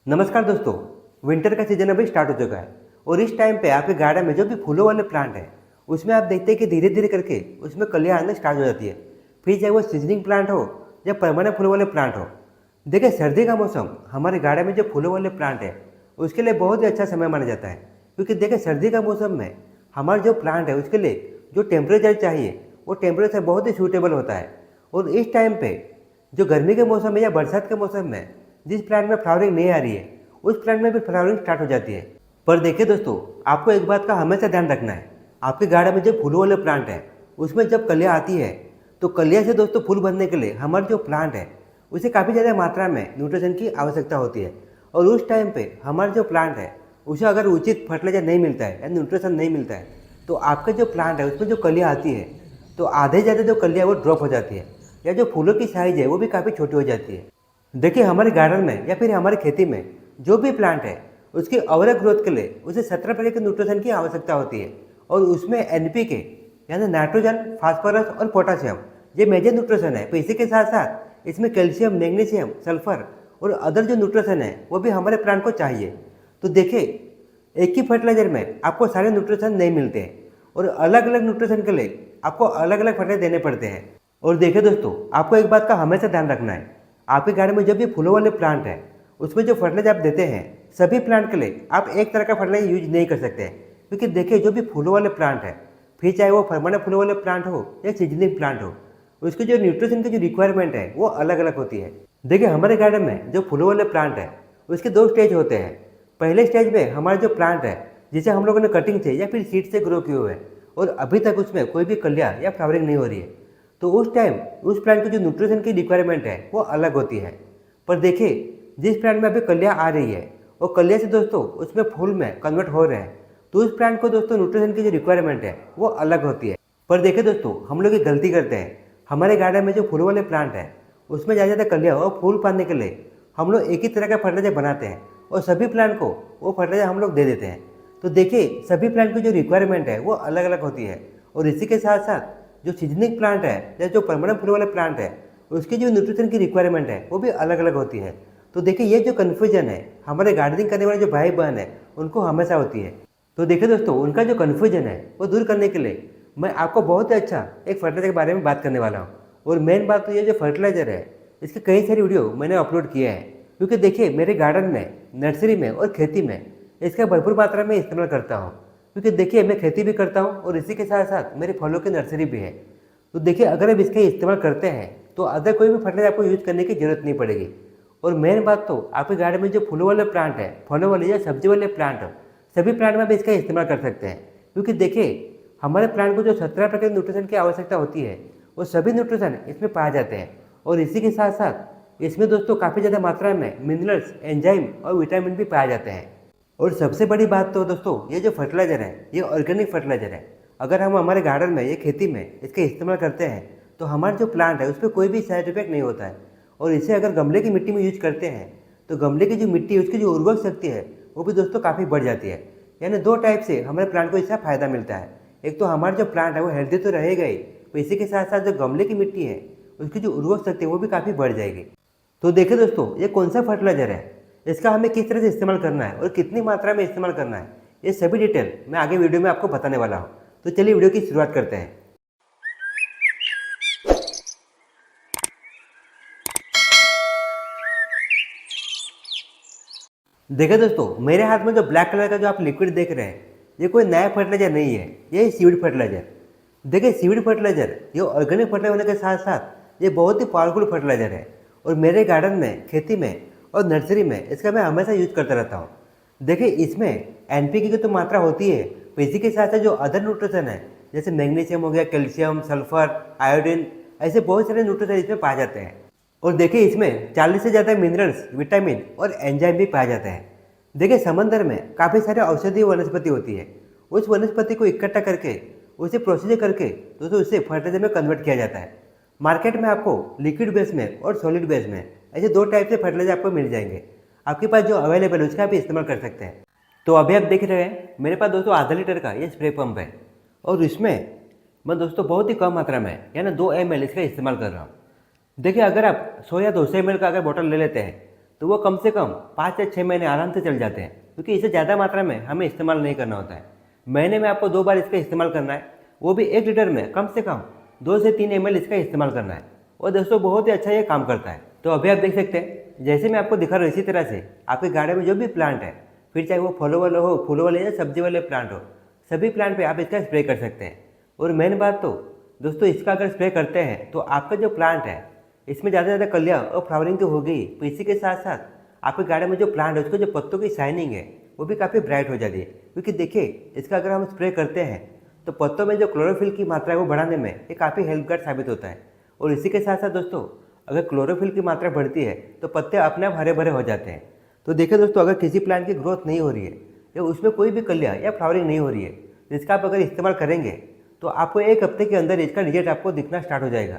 नमस्कार दोस्तों। विंटर का सीजन अभी स्टार्ट हो चुका है और इस टाइम पे आपके गार्डन में जो भी फूलों वाले प्लांट हैं उसमें आप देखते हैं कि धीरे धीरे करके उसमें कलियां आना स्टार्ट हो जाती है। फिर चाहे वो सीजनिंग प्लांट हो या परमानेंट फूलों वाले प्लांट हो। देखिए सर्दी का मौसम हमारे गार्डन में जो फूलों वाले प्लांट है उसके लिए बहुत ही अच्छा समय माना जाता है, क्योंकि देखिए सर्दी का मौसम में हमारे जो प्लांट है उसके लिए जो टेम्परेचर चाहिए वो टेम्परेचर बहुत ही सूटेबल होता है। और इस टाइम पे जो गर्मी के मौसम में या बरसात के मौसम में जिस प्लांट में फ्लावरिंग नहीं आ रही है उस प्लांट में भी फ्लावरिंग स्टार्ट हो जाती है। पर देखिए दोस्तों, आपको एक बात का हमेशा ध्यान रखना है। आपके गार्डन में जो फूलों वाले प्लांट है उसमें जब कलियाँ आती है तो कलियाँ से दोस्तों फूल बनने के लिए हमारा जो प्लांट है उसे काफ़ी ज़्यादा मात्रा में न्यूट्रिशन की आवश्यकता होती है। और उस टाइम पे हमारा जो प्लांट है उसे अगर उचित फर्टिलाइजर नहीं मिलता है या न्यूट्रिशन नहीं मिलता है तो आपका जो प्लांट है उसमें जो कलियाँ आती है तो आधे ज़्यादा जो कलियाँ वो ड्रॉप हो जाती है या जो फूलों की साइज है वो भी काफ़ी छोटी हो जाती है। देखिए हमारे गार्डन में या फिर हमारी खेती में जो भी प्लांट है उसकी ओवरऑल ग्रोथ के लिए उसे 17 प्रकार के न्यूट्रिशन की आवश्यकता होती है। और उसमें एनपीके यानी नाइट्रोजन, फास्फोरस और पोटासियम ये मेजर न्यूट्रिशन है। तो इसी के साथ साथ इसमें कैल्शियम, मैग्नीशियम, सल्फर और अदर जो न्यूट्रिशन है वो भी हमारे प्लांट को चाहिए। तो देखिए एक ही फर्टिलाइजर में आपको सारे न्यूट्रिशन नहीं मिलते हैं और अलग अलग न्यूट्रिशन के लिए आपको अलग अलग फर्टिलाइजर देने पड़ते हैं। और देखिए दोस्तों, आपको एक बात का हमेशा ध्यान रखना है। आपके गार्डन में जब भी फूलों वाले प्लांट है उसमें जो फर्टिलाइजर आप देते हैं सभी प्लांट के लिए आप एक तरह का फर्टिलाइजर यूज नहीं कर सकते हैं, क्योंकि देखिए जो भी फूलों वाले प्लांट है फिर चाहे वो परमानेंट फूलों वाले प्लांट हो या सीजनिंग प्लांट हो उसकी जो न्यूट्रिशन की जो रिक्वायरमेंट है वो अलग अलग होती है। देखिए हमारे गार्डन में जो फूलों वाले प्लांट है उसके दो स्टेज होते हैं। पहले स्टेज में हमारा जो प्लांट है जिसे हम लोगों ने कटिंग से या फिर सीड से ग्रो किए हुए हैं और अभी तक उसमें कोई भी कलियाँ या फ्लावरिंग नहीं हो रही है, तो उस टाइम उस प्लांट की जो न्यूट्रिशन की रिक्वायरमेंट है वो अलग होती है। पर देखिए जिस प्लांट में अभी कलियाँ आ रही है और कलियाँ से दोस्तों उसमें फूल में कन्वर्ट हो रहे हैं तो उस प्लांट को दोस्तों न्यूट्रिशन की जो रिक्वायरमेंट है वो अलग होती है। पर देखिए दोस्तों, हम लोग एक गलती करते हैं। हमारे गार्डन में जो फूलों वाले प्लांट है उसमें ज़्यादा ज़्यादा कलियाँ और फूल पाने के लिए हम लोग एक ही तरह का फर्टिलाइजर बनाते हैं और सभी प्लांट को वो फर्टिलाइजर हम लोग दे देते हैं। तो देखिए सभी प्लांट की जो रिक्वायरमेंट है वो अलग अलग होती है। और इसी के साथ साथ जो सीजनिंग प्लांट है या जो परमानेंट फूल वाले प्लांट है उसकी जो न्यूट्रिशन की रिक्वायरमेंट है वो भी अलग अलग होती है। तो देखिए ये जो कन्फ्यूजन है हमारे गार्डनिंग करने वाले जो भाई बहन है उनको हमेशा होती है। तो देखिए दोस्तों, उनका जो कन्फ्यूजन है वो दूर करने के लिए मैं आपको बहुत ही अच्छा एक फर्टिलाइजर के बारे में बात करने वाला हूँ। और मेन बात तो ये जो फर्टिलाइजर है इसके कई सारी वीडियो मैंने अपलोड किए हैं, क्योंकि देखिए मेरे गार्डन में, नर्सरी में और खेती में इसका भरपूर मात्रा में इस्तेमाल करता हूँ। क्योंकि देखिए मैं खेती भी करता हूँ और इसी के साथ साथ मेरे फलों की नर्सरी भी है। तो देखिए अगर आप इसका इस्तेमाल करते हैं तो अदर कोई भी फर्टिलाइजर आपको यूज करने की जरूरत नहीं पड़ेगी। और मेन बात तो आपके गार्डन में जो फूलों वाले प्लांट है, फलों वाले या सब्जी वाले प्लांट हो, सभी प्लांट में आप इसका इस्तेमाल कर सकते हैं। क्योंकि देखिए हमारे प्लांट को जो 17 प्रकार के न्यूट्रिशन की आवश्यकता होती है वो सभी न्यूट्रिशन इसमें पाए जाते हैं। और इसी के साथ साथ इसमें दोस्तों काफ़ी ज़्यादा मात्रा में मिनरल्स, एंजाइम और विटामिन भी पाए जाते हैं। और सबसे बड़ी बात तो दोस्तों ये जो फर्टिलाइजर है ये ऑर्गेनिक फर्टिलाइजर है। अगर हम हमारे गार्डन में, ये खेती में इसका इस्तेमाल करते हैं तो हमारा जो प्लांट है उस पर कोई भी साइड इफेक्ट नहीं होता है। और इसे अगर गमले की मिट्टी में यूज करते हैं तो गमले की जो मिट्टी है उसकी जो उर्वरक शक्ति है वो भी दोस्तों काफ़ी बढ़ जाती है। यानी दो टाइप से हमारे प्लांट को इससे फ़ायदा मिलता है। एक तो हमारा जो प्लांट है वो हेल्दी तो रहेगा ही, तो इसी के साथ साथ जो गमले की मिट्टी है उसकी जो उर्वरक शक्ति है वो भी काफ़ी बढ़ जाएगी। तो देखिए दोस्तों, ये कौन सा फर्टिलाइजर है, इसका हमें किस तरह से इस्तेमाल करना है और कितनी मात्रा में इस्तेमाल करना है, ये सभी डिटेल मैं आगे वीडियो में आपको बताने वाला हूँ। तो चलिए वीडियो की शुरुआत करते हैं। देखिए दोस्तों, मेरे हाथ में जो ब्लैक कलर का जो आप लिक्विड देख रहे हैं ये कोई नया फर्टिलाइजर नहीं है, ये सीविड फर्टिलाइजर। देखिए सीविड फर्टिलाइजर ये ऑर्गेनिक फर्टिलाइजर होने के साथ साथ ये बहुत ही पावरफुल फर्टिलाइजर है। और मेरे गार्डन में, खेती में और नर्सरी में इसका मैं हमेशा यूज करता रहता हूँ। देखिए इसमें एनपीके की तो मात्रा होती है, तो इसी के साथ साथ जो अदर न्यूट्रिशन है जैसे मैग्नीशियम हो गया, कैल्शियम, सल्फर, आयोडीन, ऐसे बहुत सारे न्यूट्रिशन इसमें पाए जाते हैं। और देखिए इसमें 40 से ज़्यादा मिनरल्स, विटामिन और एंजाइम भी पाए जाते हैं। देखिए समंदर में काफ़ी सारे औषधीय वनस्पति होती है, उस वनस्पति को इकट्ठा करके उसे प्रोसीजर करके दोस्तों उसे फर्टिलाइजर में कन्वर्ट किया जाता है। मार्केट में आपको लिक्विड बेस में और सॉलिड बेस में ऐसे दो टाइप से फर्टिलाइजर आपको मिल जाएंगे। आपके पास जो अवेलेबल है उसका भी इस्तेमाल कर सकते हैं। तो अभी आप देख रहे हैं मेरे पास दोस्तों आधा लीटर का ये स्प्रे पंप है और इसमें मैं दोस्तों बहुत ही कम मात्रा में यानी 2 ml इसका इस्तेमाल कर रहा हूँ। देखिए अगर आप 100 या 200 ml का अगर बोतल ले लेते हैं तो वो कम से कम 5 या 6 महीने आराम से चल जाते हैं, क्योंकि इसे ज़्यादा मात्रा में हमें इस्तेमाल नहीं करना होता है। महीने में आपको 2 बार इसका इस्तेमाल करना है, वो भी 1 लीटर में कम से कम 2 से 3 ml इसका इस्तेमाल करना है। और दोस्तों बहुत ही अच्छा ये काम करता है। तो अभी आप देख सकते हैं, जैसे मैं आपको दिखा रहा हूँ इसी तरह से आपके गार्डन में जो भी प्लांट है, फिर चाहे वो फलों वाले हो, फूलों वाले या सब्जी वाले प्लांट हो, सभी प्लांट पे आप इसका स्प्रे कर सकते हैं। और मेन बात तो दोस्तों, इसका अगर स्प्रे करते हैं तो आपका जो प्लांट है इसमें ज़्यादा से ज़्यादा कलियाँ और फ्लावरिंग तो हो गई, तो इसी के साथ साथ आपके गार्डन में जो प्लांट है उसके जो पत्तों की शाइनिंग है वो भी काफ़ी ब्राइट हो जाती है। क्योंकि देखिए, इसका अगर हम स्प्रे करते हैं तो पत्तों में जो क्लोरोफिल की मात्रा है वो बढ़ाने में ये काफ़ी हेल्पगार साबित होता है। और इसी के साथ साथ दोस्तों, अगर क्लोरोफिल की मात्रा बढ़ती है तो पत्ते अपने आप हरे भरे हो जाते हैं। तो देखिए दोस्तों, अगर किसी प्लांट की ग्रोथ नहीं हो रही है या उसमें कोई भी कलियाँ या फ्लावरिंग नहीं हो रही है, तो इसका आप अगर इस्तेमाल करेंगे तो आपको 1 हफ्ते के अंदर इसका रिजल्ट आपको दिखना स्टार्ट हो जाएगा।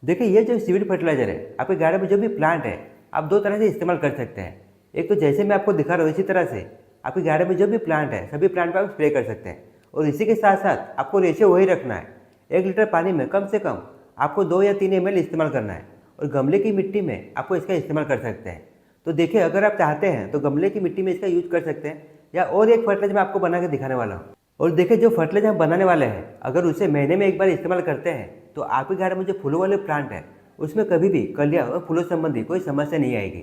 देखिए, ये जो सीविड फर्टिलाइजर है आपके गार्डन में जो भी प्लांट है आप 2 तरह से इस्तेमाल कर सकते हैं। एक तो जैसे मैं आपको दिखा रहा हूँ इसी तरह से आपके गार्डन में जो भी प्लांट है सभी प्लांट पर आप स्प्रे कर सकते हैं। और इसी के साथ साथ आपको रेशियो वही रखना है, 1 लीटर पानी में कम से कम आपको 2 या 3 ml इस्तेमाल करना है। और गमले की मिट्टी में आपको इसका इस्तेमाल कर सकते हैं। तो देखिए, अगर आप चाहते हैं तो गमले की मिट्टी में इसका यूज कर सकते हैं, या और एक फर्टिलाइजर मैं आपको बना के दिखाने वाला हूँ। और देखिए, जो फर्टिलाइजर हम बनाने वाले हैं अगर उसे महीने में 1 बार इस्तेमाल करते हैं तो आपके गार्डन में जो फूलों वाले प्लांट है उसमें कभी भी कलियाँ और फूलों संबंधी कोई समस्या नहीं आएगी।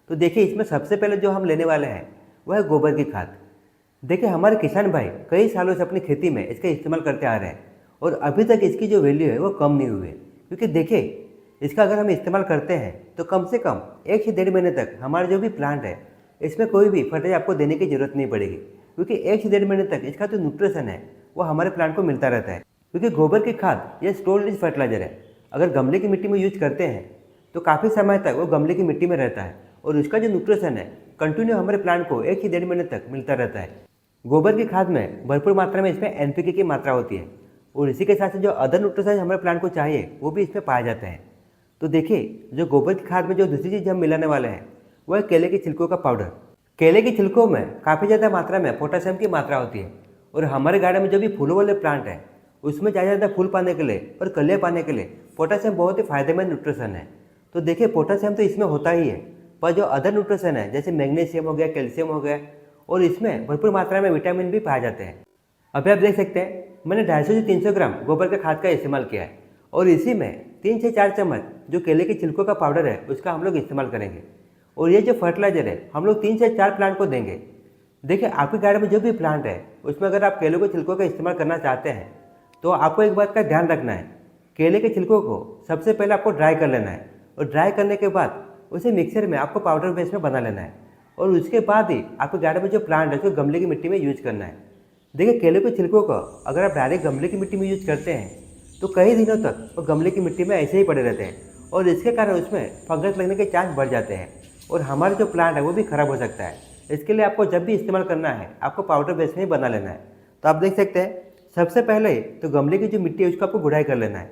तो देखिए, इसमें सबसे पहले जो हम लेने वाले हैं वह है गोबर की खाद। देखिए, हमारे किसान भाई कई सालों से अपनी खेती में इसका इस्तेमाल करते आ रहे हैं और अभी तक इसकी जो वैल्यू है वो कम नहीं हुई है। क्योंकि देखिए, इसका अगर हम इस्तेमाल करते हैं तो कम से कम 1 से 1.5 महीने तक हमारा जो भी प्लांट है इसमें कोई भी फर्टिलाइजर आपको देने की जरूरत नहीं पड़ेगी। क्योंकि 1 से 1.5 महीने तक इसका जो न्यूट्रिशन है वो हमारे प्लांट को मिलता रहता है। क्योंकि गोबर की खाद ये स्टोर रिच फर्टिलाइजर है, अगर गमले की मिट्टी में यूज करते हैं तो काफ़ी समय तक वो गमले की मिट्टी में रहता है और उसका जो न्यूट्रिशन है कंटिन्यू हमारे प्लांट को 1 से 1.5 महीने तक मिलता रहता है। गोबर की खाद में भरपूर मात्रा में इसमें NPK की मात्रा होती है और इसी के साथ साथ जो अदर न्यूट्रिशन हमारे प्लांट को चाहिए वो भी इसमें पाए जाते हैं। तो देखिए, जो गोबर की खाद में जो दूसरी चीज़ हम मिलाने वाले हैं वह है केले के छिलकों का पाउडर। केले के छिलकों में काफ़ी ज़्यादा मात्रा में पोटेशियम की मात्रा होती है और हमारे गार्डन में जो भी फूलों वाले प्लांट है उसमें ज़्यादा फूल पाने के लिए और कलियाँ पाने के लिए पोटेशियम बहुत ही फायदेमंद न्यूट्रिशन है। तो देखिए, पोटेशियम तो इसमें होता ही है, पर जो अदर न्यूट्रिशन है जैसे मैग्नीशियम हो गया, कैल्शियम हो गया और इसमें भरपूर मात्रा में विटामिन भी पाए जाते हैं। अभी आप देख सकते हैं, मैंने 250 से 300 ग्राम गोबर के खाद का इस्तेमाल किया है और इसी में 3 से 4 चम्मच जो केले के छिलकों का पाउडर है उसका हम लोग इस्तेमाल करेंगे। और ये जो फर्टिलाइजर है हम लोग 3 से 4 प्लांट को देंगे। देखिए, आपके गार्डन में जो भी प्लांट है उसमें अगर आप केले के छिलकों का इस्तेमाल करना चाहते हैं तो आपको एक बात का ध्यान रखना है, केले के छिलकों को सबसे पहले आपको ड्राई कर लेना है और ड्राई करने के बाद उसे मिक्सर में आपको पाउडर बेस में बना लेना है और उसके बाद ही आपके गार्डन में जो प्लांट है उसको गमले की मिट्टी में यूज करना है। देखिए, केले के छिलकों को अगर आप डायरेक्ट गमले की मिट्टी में यूज करते हैं तो कई दिनों तक वो गमले की मिट्टी में ऐसे ही पड़े रहते हैं और इसके कारण उसमें फंगस लगने के चांस बढ़ जाते हैं और हमारा जो प्लांट है वो भी खराब हो सकता है। इसके लिए आपको जब भी इस्तेमाल करना है आपको पाउडर बेस में ही बना लेना है। तो आप देख सकते हैं, सबसे पहले तो गमले की जो मिट्टी है उसको आपको गुड़ाई कर लेना है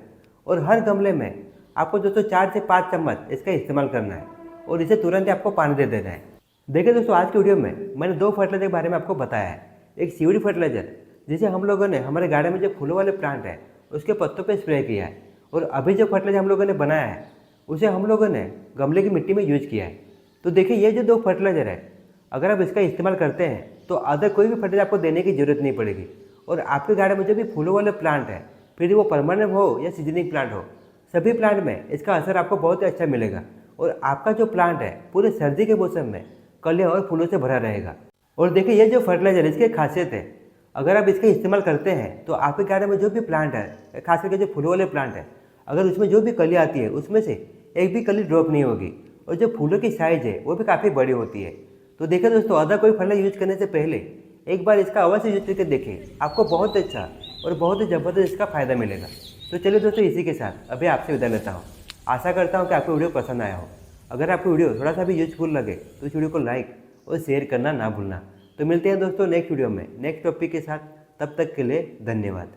और हर गमले में आपको दोस्तों 4 से 5 चम्मच इसका इस्तेमाल करना है और इसे तुरंत ही आपको पानी दे देना है। देखिए दोस्तों, आज की वीडियो में मैंने 2 फर्टिलाइजर के बारे में आपको बताया है। एक सीवीड फर्टिलाइजर जिसे हम लोगों ने हमारे गार्डन में जो फूलों वाले प्लांट है उसके पत्तों पे स्प्रे किया है और अभी जो फर्टिलाइजर हम लोगों ने बनाया है उसे हम लोगों ने गमले की मिट्टी में यूज किया है। तो देखिए, ये जो 2 फर्टिलाइजर है अगर आप इसका इस्तेमाल करते हैं तो अदर कोई भी फर्टिलाइजर आपको देने की जरूरत नहीं पड़ेगी और आपके गार्डन में जो भी फूलों वाले प्लांट है, फिर वो परमानेंट हो या सीजनिंग प्लांट हो, सभी प्लांट में इसका असर आपको बहुत ही अच्छा मिलेगा और आपका जो प्लांट है पूरे सर्दी के मौसम में कलियाँ और फूलों से भरा रहेगा। और देखिए, ये जो फर्टिलाइजर इसकी एक खासियत है, अगर आप इसका इस्तेमाल करते हैं तो आपके गार्डन में जो भी प्लांट है, खास करके जो फूलों वाले प्लांट है, अगर उसमें जो भी कलियाँ आती है उसमें से एक भी कली ड्रॉप नहीं होगी और जो फूलों की साइज है वो भी काफ़ी बड़ी होती है। तो देखिए दोस्तों, अदर कोई फर्टिलाइजर यूज करने से पहले एक बार इसका अवश्य यूज करके देखें, आपको बहुत अच्छा और बहुत ही ज़बरदस्त इसका फ़ायदा मिलेगा। तो चलिए दोस्तों, इसी के साथ अभी आपसे विदा लेता हूँ। आशा करता हूँ कि आपको वीडियो पसंद आया हो। अगर आपको वीडियो थोड़ा सा भी यूजफुल लगे तो इस वीडियो को लाइक और शेयर करना ना भूलना। तो मिलते हैं दोस्तों नेक्स्ट वीडियो में नेक्स्ट टॉपिक के साथ। तब तक के लिए धन्यवाद।